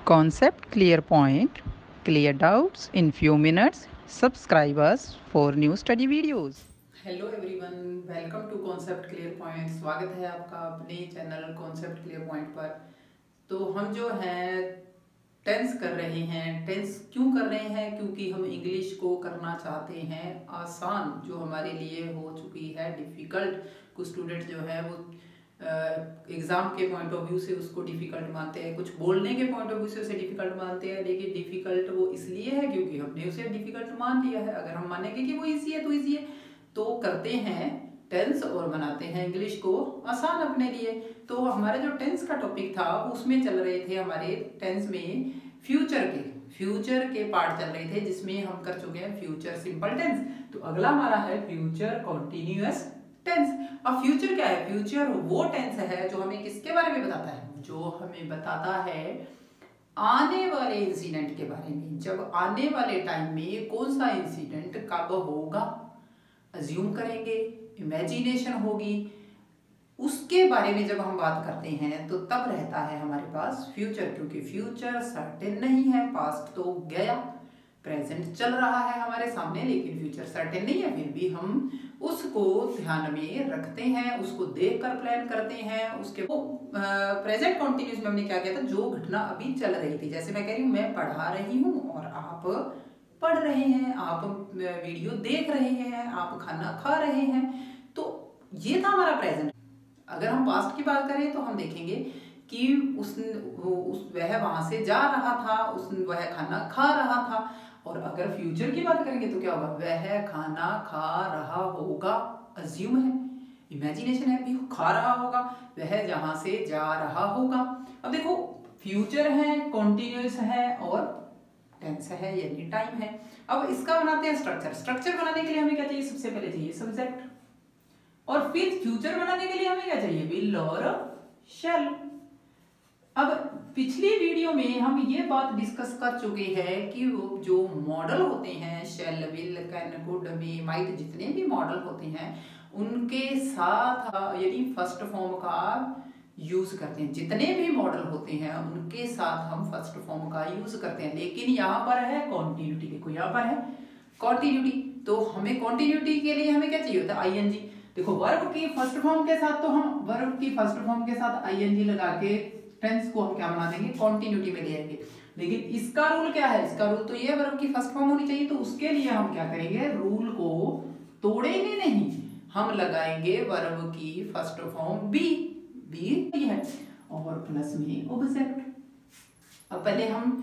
Concept clear point, clear doubts in few minutes. Subscribe us for new study videos. Hello everyone, welcome to concept clear point. स्वागत है आपका अपने channel concept clear point पर। तो हम जो है टेंस कर रहे हैं। टेंस क्यों कर रहे हैं? क्योंकि हम इंग्लिश को करना चाहते हैं आसान, जो हमारे लिए हो चुकी है डिफ़िकल्ट। कुछ स्टूडेंट जो है वो एग्ज़ाम के पॉइंट ऑफ व्यू से उसको डिफ़िकल्ट मानते हैं, कुछ बोलने के पॉइंट ऑफ व्यू से उसे डिफ़िकल्ट मानते हैं। लेकिन डिफ़िकल्ट वो इसलिए है क्योंकि हमने उसे डिफ़िकल्ट मान लिया है। अगर हम मानेंगे कि वो ईजी है तो ईजी है, तो करते हैं टेंस और बनाते हैं इंग्लिश को आसान अपने लिए। तो हमारे जो टेंस का टॉपिक था उसमें चल रहे थे हमारे टेंस में फ्यूचर के पार्ट चल रहे थे, जिसमें हम कर चुके हैं फ्यूचर सिंपल टेंस। तो अगला हमारा है फ्यूचर कॉन्टिन्यूअस टेंस। अब फ्यूचर क्या है? फ्यूचर वो टेंस है जो हमें किसके बारे में बताता है? जो हमें बताता है आने वाले इंसिडेंट के बारे में। जब आने वाले टाइम में कौन सा इंसिडेंट कब होगा, अज्यूम करेंगे, इमेजिनेशन होगी, उसके बारे में जब हम बात करते हैं तो तब रहता है हमारे पास फ्यूचर। क्योंकि फ्यूचर सर्टेन नहीं है, पास्ट तो गया, प्रेजेंट चल रहा है हमारे सामने, लेकिन फ्यूचर सर्टेन नहीं है। फिर भी हम उसको ध्यान में रखते हैं, उसको देखकर प्लान करते हैं। उसके वो प्रेजेंट कॉन्टिन्यूस में हमने क्या किया था? जो घटना अभी चल रही थी, जैसे मैं कह रही हूँ मैं पढ़ा रही हूँ और आप पढ़ रहे हैं, आप वीडियो देख रहे हैं, आप खाना खा रहे हैं, तो ये था हमारा प्रेजेंट। अगर हम पास्ट की बात करें तो हम देखेंगे कि वह वहां से जा रहा था, वह खाना खा रहा था। और अगर फ्यूचर की बात करेंगे तो क्या होगा? वह खाना खा रहा होगा, अज्यूम है, इमेजिनेशन है, भी खा रहा होगा, वह जहां से जा रहा होगा। अब देखो, फ्यूचर है, कॉन्टिन्यूस है और टेंस है यानी टाइम है। अब इसका बनाते हैं स्ट्रक्चर। स्ट्रक्चर बनाने के लिए हमें क्या चाहिए? सबसे पहले चाहिए सब्जेक्ट, और फिर फ्यूचर बनाने के लिए हमें क्या चाहिए? विल और शैल। अब पिछली वीडियो में हम ये बात डिस्कस कर चुके हैं कि वो जो मॉडल होते हैं, shall, will, can, could, may, might, जितने भी मॉडल होते हैं उनके साथ यानी फर्स्ट फॉर्म का यूज करते हैं। जितने भी मॉडल होते हैं उनके साथ हम फर्स्ट फॉर्म का यूज करते हैं। लेकिन यहाँ पर है कॉन्टिन्यूटी। देखो यहाँ पर है कॉन्टिन्यूटी, तो हमें कॉन्टिन्यूटी के लिए हमें क्या चाहिए होता है? आईएनजी। देखो वर्ब की फर्स्ट फॉर्म के साथ, तो हम वर्ब की फर्स्ट फॉर्म के साथ आईएनजी लगा के टेंस को हम क्या बना देंगे? कॉन्टिन्यूटी में ले आएंगे। लेकिन इसका रूल क्या है? इसका रूल तो ये वर्ब की फर्स्ट फॉर्म होनी चाहिए। तो उसके लिए हम क्या करेंगे? रूल को तोड़ेंगे नहीं, हम लगाएंगे वर्ब की फर्स्ट फॉर्म बी। बी है और प्लस में ऑब्जेक्ट। अब पहले हम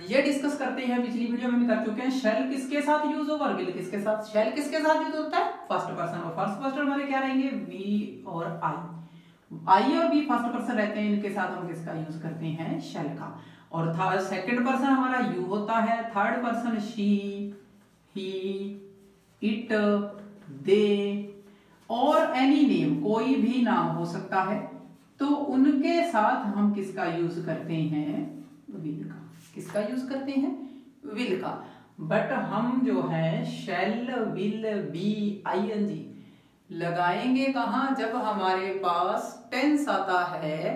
ये डिस्कस करते हैं, पिछली वीडियो में कर चुके हैं, शेल किसके साथ यूज होगा और विल किसके साथ। शेल किसके साथ यूज होता है? First person. और फर्स्ट पर्सन हमारे क्या रहेंगे? वी और आई और बी फर्स्ट पर्सन रहते हैं, इनके साथ हम किसका यूज करते हैं? शेल का। और सेकंड पर्सन हमारा यू होता है, third person she, he, it, they और एनी नेम, कोई भी नाम हो सकता है, तो उनके साथ हम किसका यूज करते हैं? विल का। किसका यूज करते हैं? विल का। बट हम जो है शैल, विल, बी, आईएनजी लगाएंगे कहां? जब हमारे पास टेंस आता है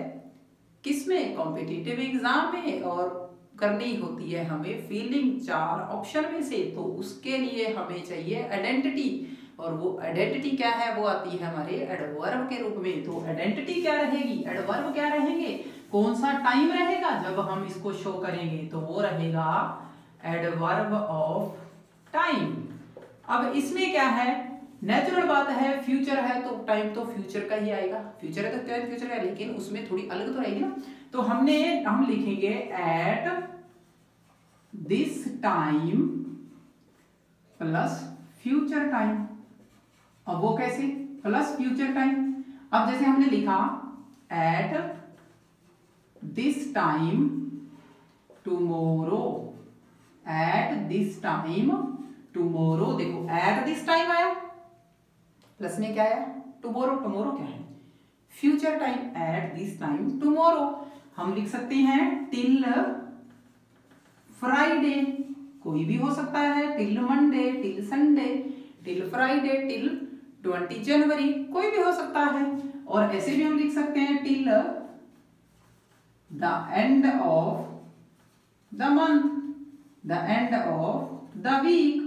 किसमें? कॉम्पिटिटिव एग्जाम में, और करनी होती है हमें फीलिंग 4 ऑप्शन में से। तो उसके लिए हमें चाहिए आइडेंटिटी, और वो आइडेंटिटी क्या है? वो आती है हमारे एडवर्ब के रूप में। तो आइडेंटिटी क्या रहेगी? एडवर्ब क्या रहेंगे? कौन सा टाइम रहेगा जब हम इसको शो करेंगे? तो वो रहेगा एडवर्ब ऑफ टाइम। अब इसमें क्या है? नेचुरल बात है, फ्यूचर है तो टाइम तो फ्यूचर का ही आएगा। फ्यूचर है तो टाइम फ्यूचर का, लेकिन उसमें थोड़ी अलग तो रहेगी ना। तो हम लिखेंगे eight this time plus future time. अब वो कैसे? Plus future time. अब जैसे हमने लिखा eight this time tomorrow, eight this time tomorrow. देखो एट दिस टाइम आया, प्लस में क्या आया? टुमारो। टुमारो क्या है? Future time. Eight this time tomorrow. हम लिख सकते हैं टिल फ्राइडे, कोई भी हो सकता है, till Monday, till Sunday, till Friday, till 20 जनवरी, कोई भी हो सकता है। और ऐसे भी हम लिख सकते हैं till the end of the month, the end of the week,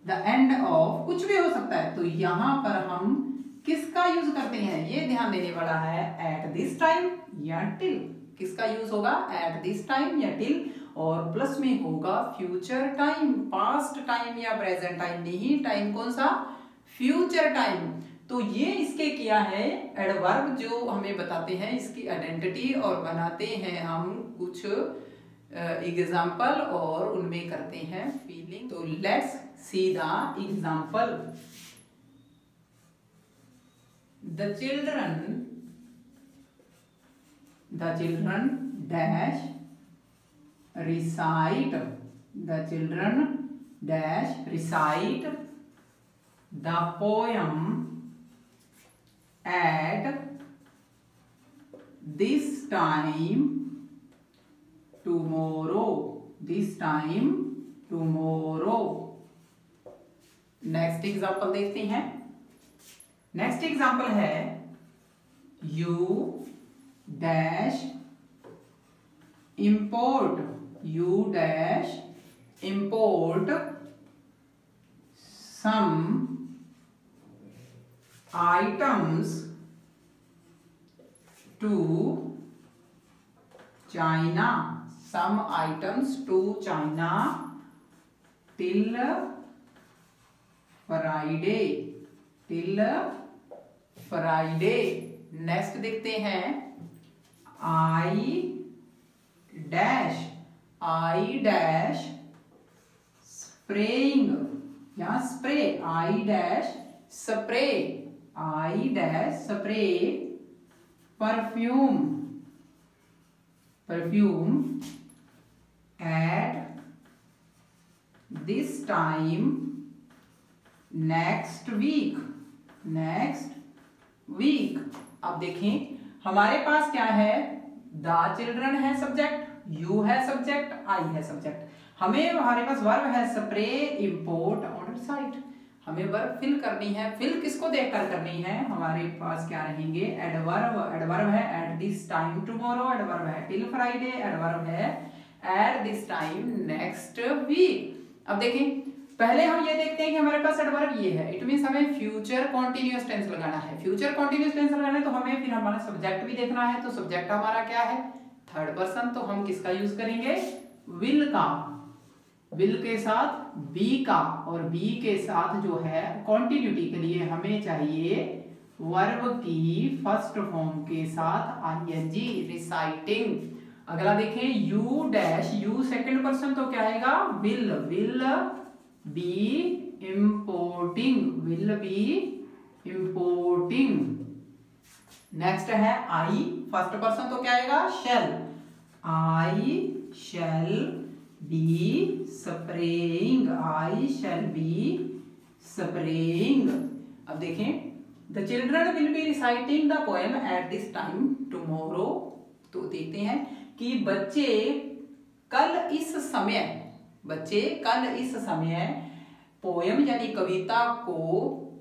the end of कुछ भी हो सकता है। तो यहां पर हम किसका यूज करते हैं, ये ध्यान देने वाला है, एट दिस टाइम या टिल। किसका यूज होगा, एट दिस टाइम या टिल, और प्लस में होगा फ्यूचर टाइम, पास्ट टाइम या प्रेजेंट टाइम नहीं, टाइम कौन सा, फ्यूचर टाइम। तो ये इसके किया है एडवर्ब जो हमें बताते हैं इसकी आइडेंटिटी, और बनाते हैं हम कुछ एग्जाम्पल और उनमें करते हैं फीलिंग। तो let's see the example. The children dash recite, the children dash recite the poem at this time tomorrow, this time tomorrow। Next example देखते हैं। नेक्स्ट एग्जाम्पल है you dash import, you dash import some items to China, some items to China till Friday, till Friday। Next देखते हैं I dash spraying या spray, I dash spray perfume at this time next week। अब देखें हमारे पास क्या है, the children है सब्जेक्ट, यू है सब्जेक्ट, आई है सब्जेक्ट। हमारे पास वर्ब है स्प्रे, इंपोर्ट और रिसाइट। हमें वर्ब फिल करनी है। फिल किसको देखकर करनी है, हमारे पास क्या रहेंगे, एडवर्ब है at this time tomorrow, adverb है टिल फ्राइडे, एडवर्ब है at this time next week. अब देखें पहले हम ये देखते हैं कि हमारे पास एडवर्ब ये है, इट मींस हमें फ्यूचर कॉन्टिन्यूअस टेंस लगाना है। फ्यूचर कॉन्टिन्यूअस टेंस लगाना है तो हमें फिर हमारा सब्जेक्ट भी देखना है। तो सब्जेक्ट हमारा क्या है, थर्ड पर्सन। तो हम किसका यूज करेंगे, विल का, विल के साथ बी का, और बी के साथ जो है कॉन्टिन्यूटी के लिए हमें चाहिए वर्ब की फर्स्ट फॉर्म के साथ आईएनजी, रिसाइटिंग। अगला देखें you dash, you second person तो क्या आएगा, विल बी इंपोर्टिंग। नेक्स्ट है आई फर्स्ट पर्सन तो क्या आएगा, shall, I shall be spraying, अब देखें the children will be reciting the poem at this time tomorrow. तो देखते हैं कि बच्चे कल इस समय पोएम यानी कविता को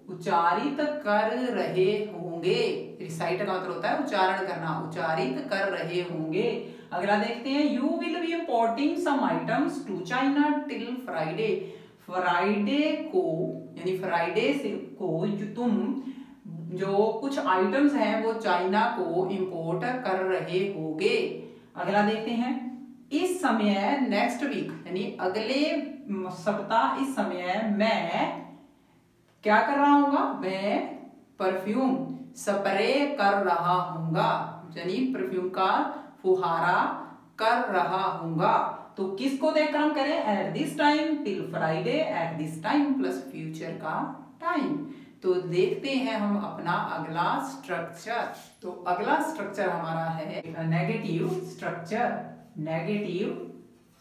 उच्चारित कर रहे होंगे। रिसाइट का मतलब होता है उच्चारण करना, उच्चारित कर रहे होंगे। अगला देखते हैं you will be importing some items to China till Friday. Friday को यानी फ्राइडे से को तुम जो कुछ आइटम्स हैं वो चाइना को इंपोर्ट कर रहे होगे। अगला देखते हैं इस समय नेक्स्ट वीक यानी अगले सप्ताह, इस समय मैं क्या कर रहा हूँगा, मैं परफ्यूम स्प्रे कर रहा हूँगा, यानी परफ्यूम का फुहारा कर रहा हूँगा। तो किसको देखकर हम करें, eight this time till Friday, eight this time plus future का टाइम। तो देखते हैं हम अपना अगला स्ट्रक्चर। तो अगला स्ट्रक्चर हमारा है नेगेटिव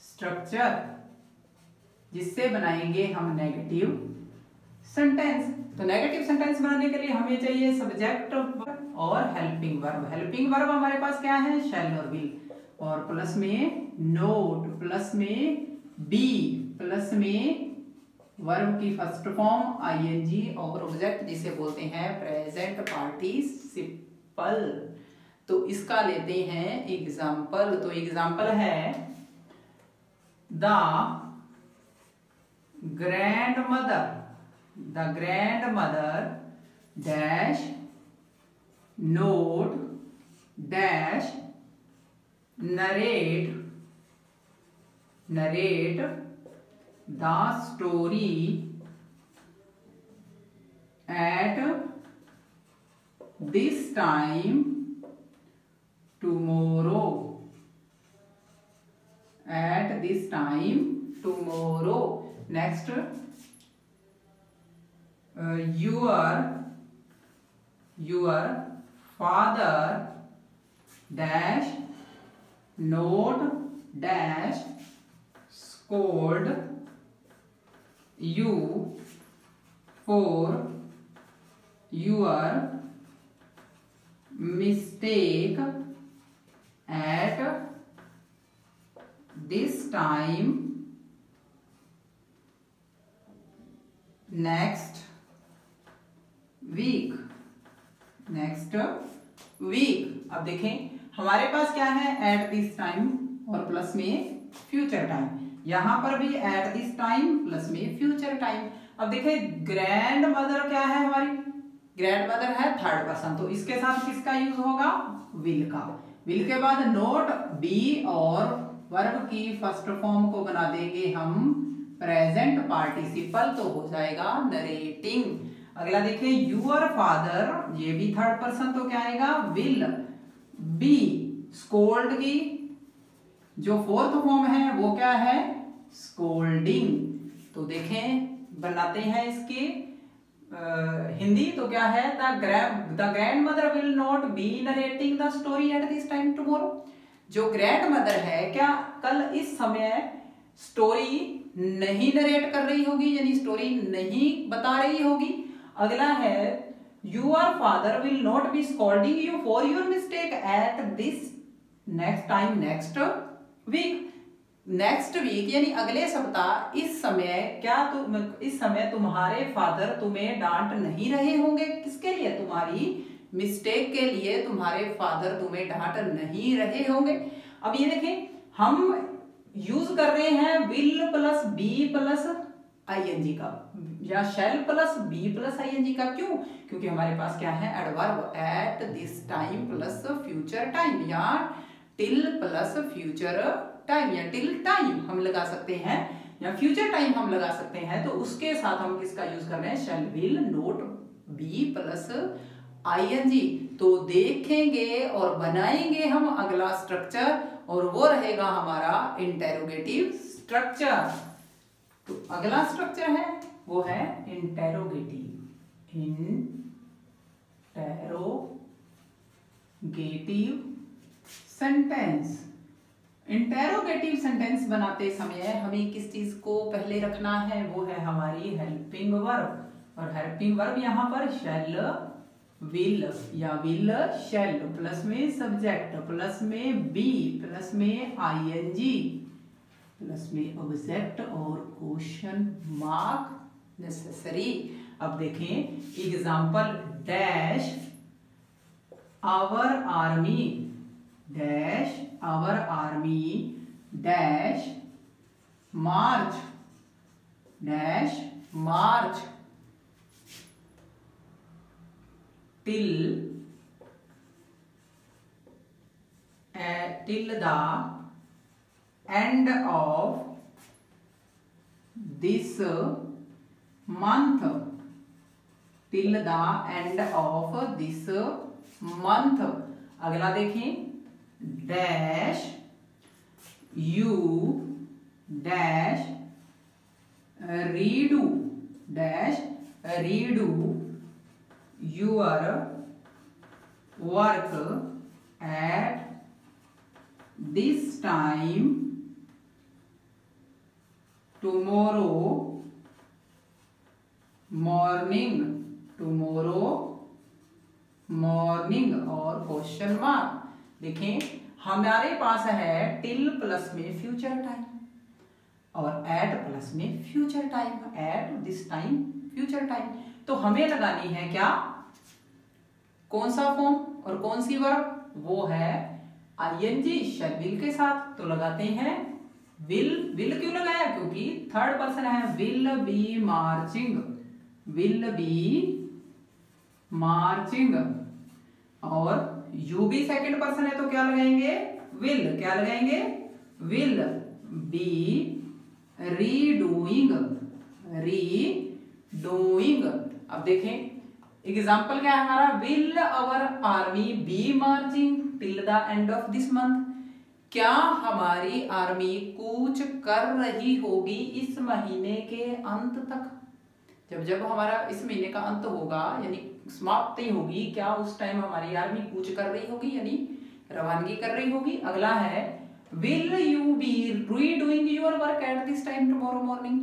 स्ट्रक्चर जिससे बनाएंगे हम नेगेटिव सेंटेंस। तो नेगेटिव सेंटेंस बनाने के लिए हमें चाहिए सब्जेक्ट और हेल्पिंग वर्ब। हेल्पिंग वर्ब हमारे पास क्या है, शैल और विल, और प्लस में नोट, प्लस में बी, प्लस में वर्ब की फर्स्ट फॉर्म आईएनजी और ऑब्जेक्ट जिसे बोलते हैं प्रेजेंट पार्टिसिपल। तो इसका लेते हैं एग्जाम्पल। तो एग्जाम्पल है the grandmother dash note dash narrate the story at this time tomorrow. Next, your father dash note dash scold you for your mistake at this time next week. अब देखें हमारे पास क्या है, एट दिस टाइम और plus में future time. यहां पर भी एट दिस टाइम प्लस में फ्यूचर टाइम। अब देखें ग्रैंड मदर क्या है, हमारी ग्रैंड मदर है थर्ड पर्सन, तो इसके साथ किसका यूज होगा, विल का। विल के बाद नोट बी और वर्ब की फर्स्ट फॉर्म को बना देंगे हम प्रेजेंट पार्टिसिपल, तो हो जाएगा नरेटिंग। अगला देखिए यूर फादर, ये भी थर्ड पर्सन, तो क्या आएगा विल बी। स्कोल्ड की जो फोर्थ फॉर्म है वो क्या है, स्कोल्डिंग। तो देखें बनाते हैं इसकी हिंदी, तो क्या है, the grand mother will not B narrating the story at this time tomorrow. जो ग्रैंड मदर है क्या कल इस समय स्टोरी नहीं नरेट कर रही होगी, यानी स्टोरी नहीं बता रही होगी। अगला है your father will not be scolding you for your mistake at this next time next week. Next week यानी अगले सप्ताह, इस समय तुम्हारे फादर तुम्हें डांट नहीं रहे होंगे। किसके लिए, तुम्हारी मिस्टेक के लिए तुम्हारे फादर तुम्हें डांट नहीं रहे होंगे। अब ये देखें हम यूज कर रहे हैं will plus be plus I N G का, या shall plus be plus I N G का। क्यों, क्योंकि हमारे पास क्या है adverb at this time plus future time, या टिल प्लस फ्यूचर टाइम, या टिल टाइम हम लगा सकते हैं, या फ्यूचर टाइम हम लगा सकते हैं। तो उसके साथ हम किसका यूज कर रहे हैं, shall will not be plus I N G. तो देखेंगे और बनाएंगे हम अगला स्ट्रक्चर, और वो रहेगा हमारा इंटेरोगेटिव स्ट्रक्चर। तो अगला स्ट्रक्चर है वो है इंटेरोगेटिव सेंटेंस। इंटेरोगेटिव सेंटेंस बनाते समय हमें किस चीज को पहले रखना है, वो है हमारी हेल्पिंग वर्ब। और हेल्पिंग वर्ब यहाँ पर शैल विल, या विल शैल, प्लस में सब्जेक्ट, प्लस में बी, प्लस में आईएनजी, प्लस में ऑब्जेक्ट और क्वेश्चन मार्क नेसेसरी। अब देखें example, dash our army, dash our army dash march, dash march till the end of this month, till the end of this month। अगला देखें dash you dash redo, dash redo your work at this time tomorrow morning, tomorrow morning और question mark. देखें हमारे पास है till plus में future time और eight plus में future time, eight this time future time. तो हमें लगानी है क्या, कौन सा फॉर्म और कौन सी वर्ब, वो है आईएनजी शेल विल के साथ। तो लगाते हैं विल क्यों लगाया, क्योंकि थर्ड पर्सन है, will be marching, will be marching. और यू भी सेकंड पर्सन है तो क्या लगाएंगे, विल, क्या लगाएंगे, विल बी रीडूइंग, रीडूइंग। अब देखें एग्जाम्पल क्या है हमारा, will our army be marching till the end of this month, क्या हमारी आर्मी कूच कर रही होगी इस महीने के अंत तक। जब हमारा इस महीने का अंत होगा यानी समाप्ति होगी, क्या उस टाइम हमारी आर्मी कूच कर रही होगी यानी रवानगी कर रही होगी। अगला है will you be redoing your work at this time tomorrow morning,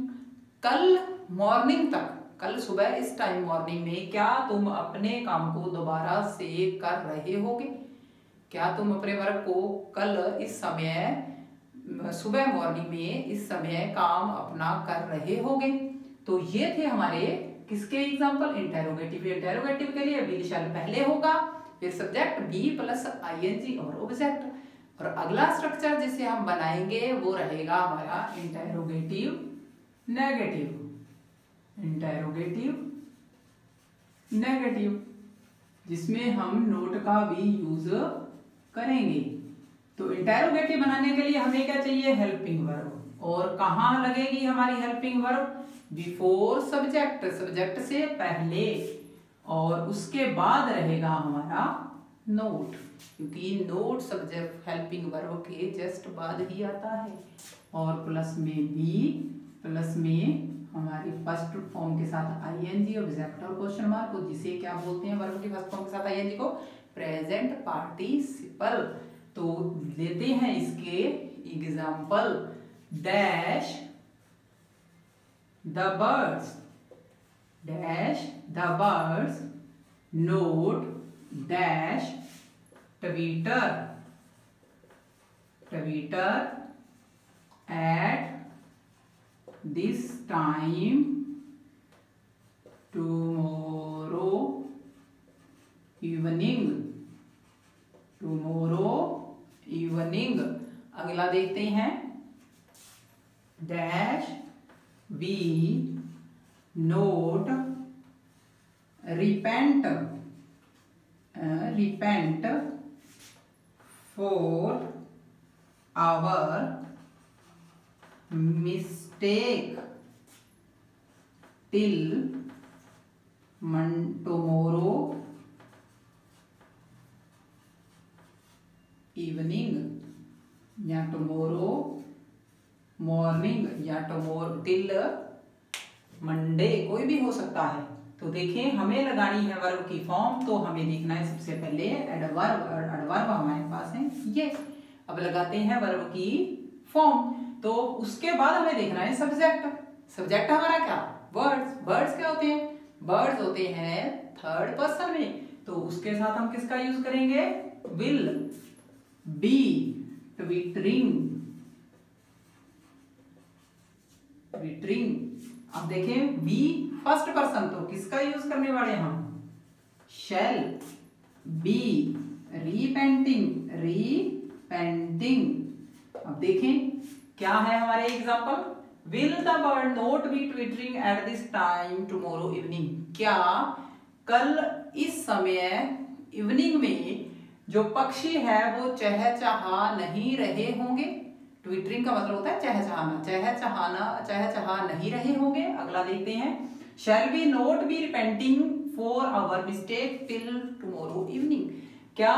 कल मॉर्निंग तक, कल सुबह इस टाइम मॉर्निंग में क्या तुम अपने काम को दोबारा से कर रहे होगे, क्या तुम अपने वर्क को कल इस समय सुबह मॉर्निंग में इस समय काम अपना कर रहे होगे। तो ये थे हमारे किसके एग्जाम्पल, इंटेरोगेटिव। इंटेरोगेटिव के लिए विल शैल पहले होगा, फिर सब्जेक्ट बी प्लस आईएनजी और ऑब्जेक्ट। और अगला स्ट्रक्चर जिसे हम बनाएंगे वो रहेगा हमारा इंटेरोगेटिव नेगेटिव, इंटेरोगेटिव नेगेटिव, जिसमें हम नोट का भी यूज करेंगे। तो इंटेरोगेटिव बनाने के लिए हमें क्या चाहिए, हेल्पिंग वर्ब। और कहाँ लगेगी हमारी helping verb, before subject, subject से पहले, और उसके बाद रहेगा हमारा नोट, क्योंकि नोट सब्जेक्ट हेल्पिंग वर्ब के जस्ट बाद ही आता है। और प्लस में बी, प्लस में हमारी फर्स्ट फॉर्म के साथ आईएनजी ऑब्जेक्ट और क्वेश्चन मार्क, जिसे क्या बोलते हैं वर्ब की फर्स्ट फॉर्म के साथ आईएनजी को, प्रेजेंट पार्टिसिपल। तो लेते हैं इसके example, dash the birds, dash the birds not dash twitter, twitter at this time tomorrow evening, tomorrow evening. अगला देखते हैं, dash we not repent, repent for our mistake till tomorrow evening, या tomorrow morning, या tomorrow till Monday, कोई भी हो सकता है। तो देखें हमें लगानी है वर्ब की फॉर्म, तो हमें देखना है सबसे पहले एडवर्ब, एडवर्ब हमारे पास है ये। अब लगाते हैं वर्ब की फॉर्म, तो उसके बाद हमें देखना है सब्जेक्ट। सब्जेक्ट हमारा क्या, बर्ड्स। बर्ड्स क्या होते हैं, बर्ड्स होते हैं थर्ड पर्सन में, तो उसके साथ हम किसका यूज करेंगे, विल बी ट्विटरिंग, ट्विटरिंग। अब देखें बी फर्स्ट पर्सन, तो किसका यूज करने वाले हम, शैल बी रीपेंटिंग, रीपेंटिंग। अब देखें क्या है हमारे example, will the bird not be twittering at this time tomorrow evening, क्या कल इस समय इवनिंग में जो पक्षी है वो चहचहा नहीं रहे होंगे। ट्विटरिंग का मतलब होता है चहचहाना, चहचहा नहीं रहे होंगे। अगला देखते हैं, shall be not be repenting for our mistake till tomorrow evening, क्या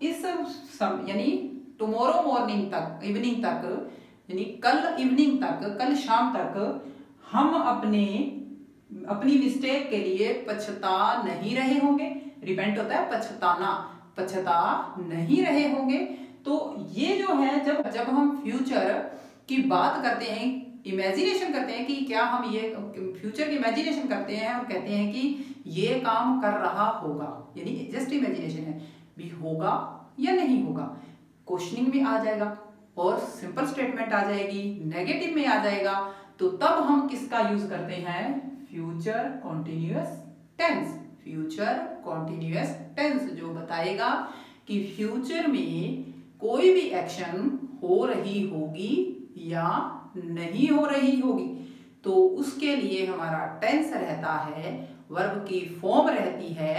इस यानी टुमारो मॉर्निंग तक, इवनिंग तक, यानी कल इवनिंग तक, कल शाम तक हम अपनी मिस्टेक के लिए पछता नहीं रहे होंगे। रिपेंट होता है पछताना, पछता नहीं रहे होंगे। तो ये जो है जब हम फ्यूचर की बात करते हैं, इमेजिनेशन करते हैं कि क्या हम ये फ्यूचर की इमेजिनेशन करते हैं और कहते हैं कि ये काम कर रहा होगा, यानी जस्ट इमेजिनेशन है, भी होगा या नहीं होगा, क्वेश्चनिंग में आ जाएगा और सिंपल स्टेटमेंट आ जाएगी, नेगेटिव में आ जाएगा। तो तब हम किसका यूज करते हैं, future continuous tense, future continuous tense, जो बताएगा कि फ्यूचर में कोई भी एक्शन हो रही होगी या नहीं हो रही होगी। तो उसके लिए हमारा टेंस रहता है, वर्ब की फॉर्म रहती है,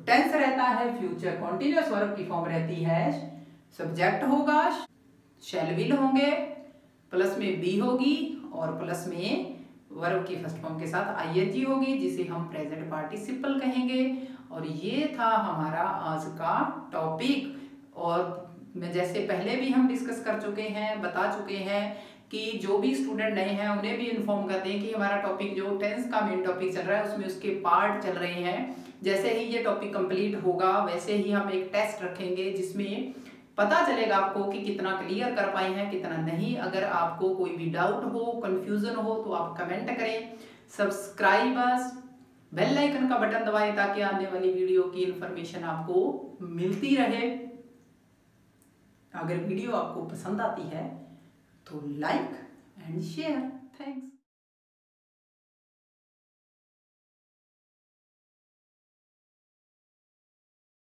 टेंस रहता है फ्यूचर कॉन्टिन्यूअस, वर्ब की फॉर्म रहती है सब्जेक्ट होगा, शैल विल होंगे, प्लस में बी होगी और प्लस में वर्ब की फर्स्ट फॉर्म के साथ आईएनजी होगी जिसे हम प्रेजेंट पार्टिसिपल कहेंगे। और ये था हमारा आज का टॉपिक। और मैं जैसे पहले भी हम डिस्कस कर चुके हैं, बता चुके हैं कि जो भी स्टूडेंट नए हैं उन्हें भी इन्फॉर्म करते हैं कि हमारा टॉपिक जो टेंस का मेन टॉपिक चल रहा है उसमें उसके पार्ट चल रहे हैं। जैसे ही ये टॉपिक कंप्लीट होगा वैसे ही हम एक टेस्ट रखेंगे जिसमें पता चलेगा आपको कि कितना क्लियर कर पाए हैं, कितना नहीं। अगर आपको कोई भी डाउट हो, कंफ्यूजन हो तो आप कमेंट करें। सब्सक्राइब अस, बेल आइकन का बटन दबाएं ताकि आने वाली वीडियो की इंफॉर्मेशन आपको मिलती रहे। अगर वीडियो आपको पसंद आती है तो लाइक एंड शेयर। थैंक्स।